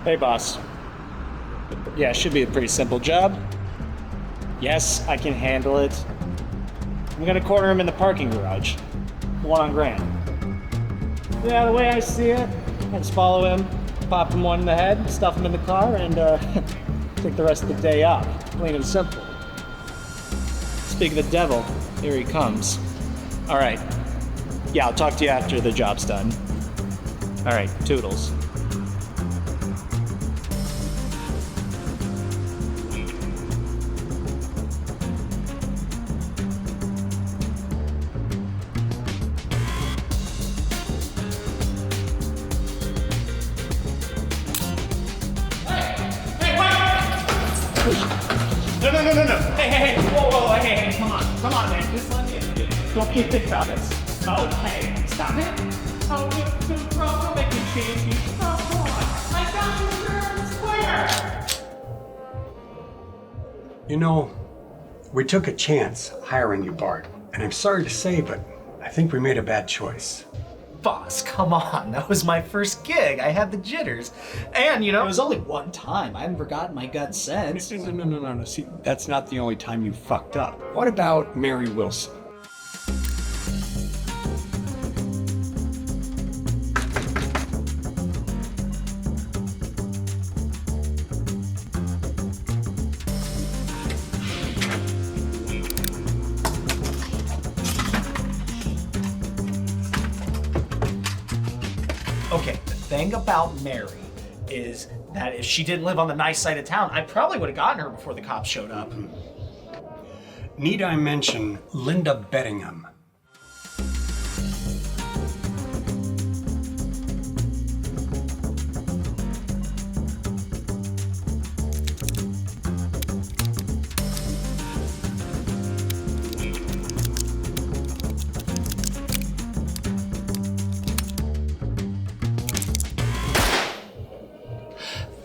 Hey, boss. Yeah, it should be a pretty simple job. Yes, I can handle it. I'm gonna corner him in the parking garage. The one on Grand. Yeah, the way I see it, I just follow him, pop him one in the head, stuff him in the car, and take the rest of the day off. Plain and simple. Speak of the devil, here he comes. All right. Yeah, I'll talk to you after the job's done. All right, toodles. No. Hey, whoa, hey, come on, man. Just let me in. Don't keep thinking about this. Oh, hey, stop it. Oh, don't make me change you. Oh, come on. I got you fair and square. You know, we took a chance hiring you, Bart. And I'm sorry to say, but I think we made a bad choice. Boss, come on. That was my first gig. I had the jitters. And, you know... It was only one time. I haven't forgotten my gut since. No. See, that's not the only time you fucked up. What about Mary Wilson? Okay, the thing about Mary is that if she didn't live on the nice side of town, I probably would have gotten her before the cops showed up. Need I mention Linda Bettingham?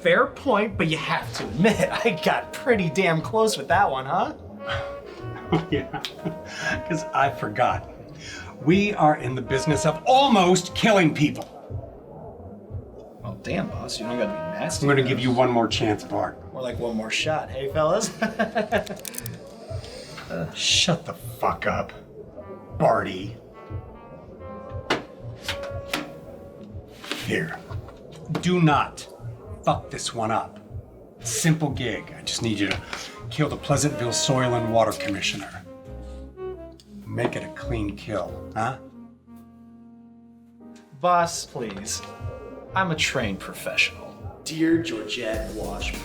Fair point, but you have to admit, I got pretty damn close with that one, huh? Yeah, because I forgot. We are in the business of almost killing people. Well, damn, boss, you don't gotta be nasty. I'm gonna give you one more chance, Bart. More like one more shot, hey, fellas? Shut the fuck up, Barty. Here, do not fuck this one up. Simple gig. I just need you to kill the Pleasantville Soil and Water Commissioner. Make it a clean kill, huh? Boss, please. I'm a trained professional. Dear Georgette Washburn,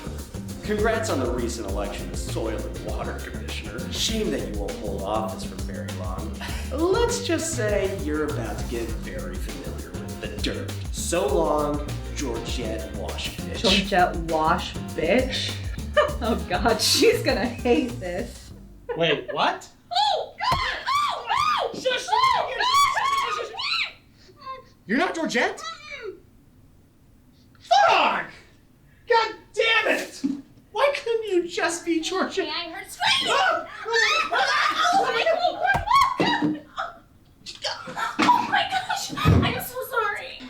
congrats on the recent election as Soil and Water Commissioner. Shame that you won't hold office for very long. Let's just say you're about to get very familiar with the dirt. So long, Georgette Wash Bitch. Georgette Wash Bitch? Oh god, she's gonna hate this. Wait, what? Oh! Oh! No! Shush! You're not Georgette? Fuck! God damn it! Why couldn't you just be Georgette? I heard screaming! Oh my gosh! I'm so sorry.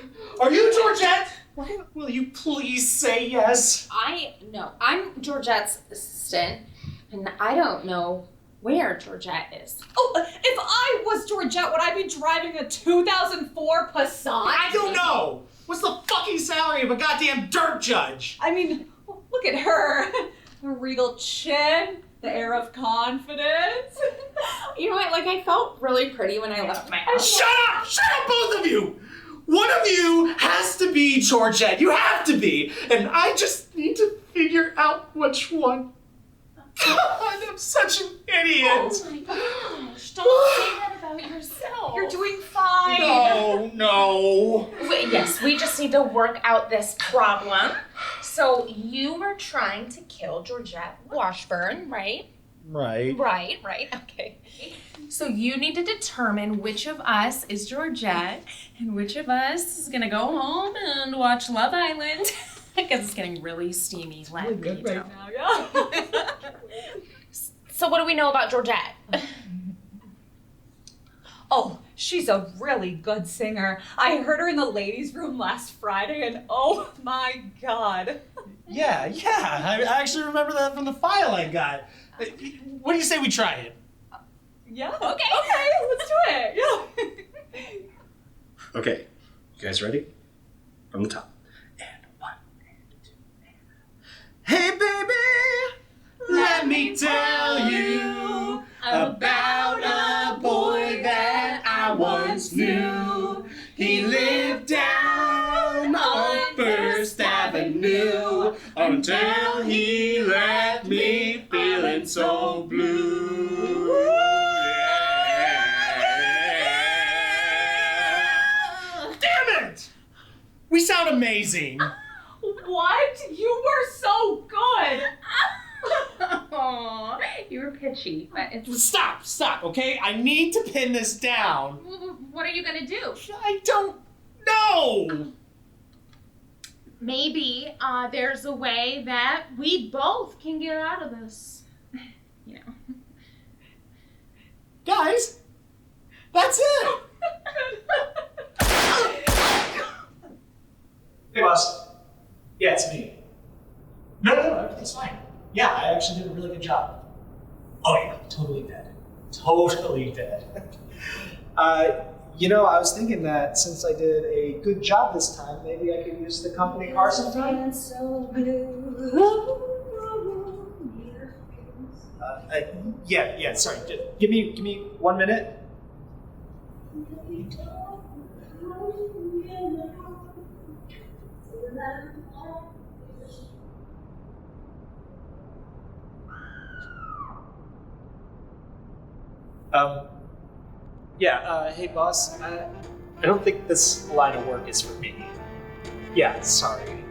Are you Georgette? Why will you please say yes? I'm Georgette's assistant, and I don't know where Georgette is. Oh, if I was Georgette, would I be driving a 2004 Passat? I don't know! What's the fucking salary of a goddamn dirt judge? I mean, look at her. The regal chin, the air of confidence. You know what, like I felt really pretty when I left my house. Shut up! Shut up, both of you! One of you has to be Georgette. You have to be. And I just need to figure out which one. God, I'm such an idiot. Oh my gosh, don't say that about yourself. You're doing fine. No. Yes, we just need to work out this problem. So you were trying to kill Georgette Washburn, right? Right. Right, okay. So you need to determine which of us is Georgette and which of us is gonna go home and watch Love Island. Because it's getting really steamy. Let me Good know. right now, yeah. So what do we know about Georgette? Oh, She's a really good singer. I heard her in the ladies' room last Friday, and oh my God. Yeah, I actually remember that from the file I got. What do you say we try it? Yeah. Okay, let's do it. Yeah. Okay, you guys ready? From the top. And 1, and 2, and... Hey, baby! Let me tell you about a boy that I once knew. He lived down on First Avenue until he left me feeling so blue. Damn it! We sound amazing. What? You were so good. Oh, you were pitchy. But it's... Stop, okay? I need to pin this down. What are you gonna do? I don't know. Maybe there's a way that we both can get out of this. You know. Guys, that's it. Hey, boss. Yeah, it's me. No, everything's fine. Yeah, I actually did a really good job. Oh yeah, totally dead. Totally dead. You know, I was thinking that since I did a good job this time, maybe I could use the company car sometime. Yeah, sorry. Give me 1 minute. Hey boss, I don't think this line of work is for me. Yeah, sorry.